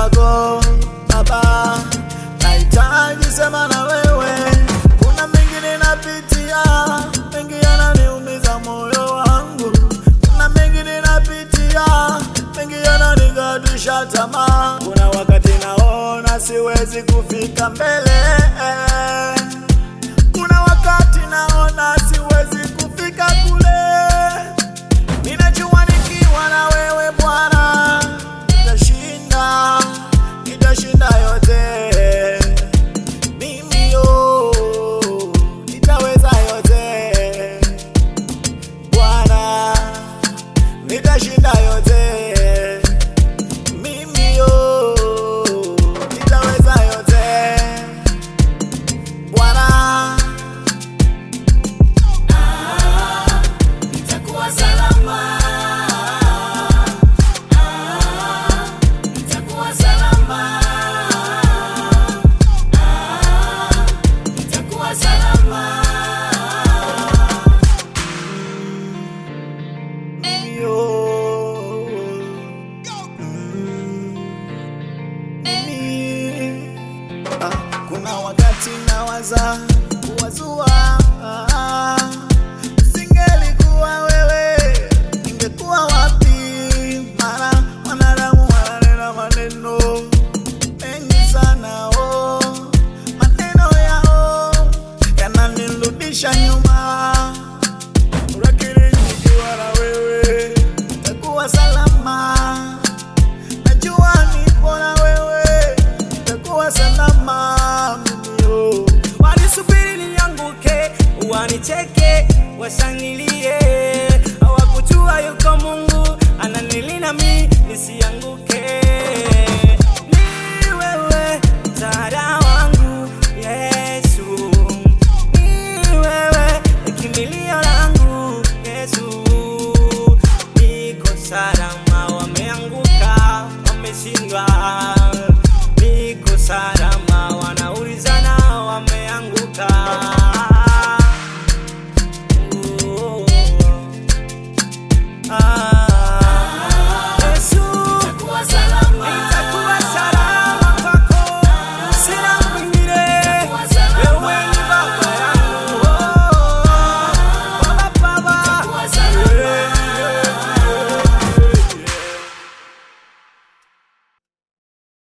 yako Baba, nahitaji sema na wewe. Kuna mengi ninapitia, mengi yananiumiza moyo wangu. Kuna mengi ninapitia, mengi yananikatisha tamaa. Kuna wakati naona siwezi kufika mbele, kuna wakati naona siwezi kufika kule. Ninajua nikiwa na wewe Bwana nitashinda, nitashinda yote. Mimi nitaweza yote Bwana, nitashinda yote. Mimi nitaweza yote Bwana. Nitakuwa salama, nitakuwa salama, nitakuwa salama. Kuna wakati nawaza kuwazua, singelikuwa wewe ningekuwa wapi? Mara wanadamu wananena maneno mengi sana, maneno yao yananirudisha nyuma, lakini nikiwa na wewe nitakuwa salama. Najua nipo na wewe nitakuwa salama. Walisubiri nianguke, wanicheke, washangilie, hawakujua yuko Mungu ananilinda mimi nisianguke. Ni wewe msaada wangu Yesu, ni wewe kimbilio langu Yesu. Niko salama, wameanguka, wameshindwa.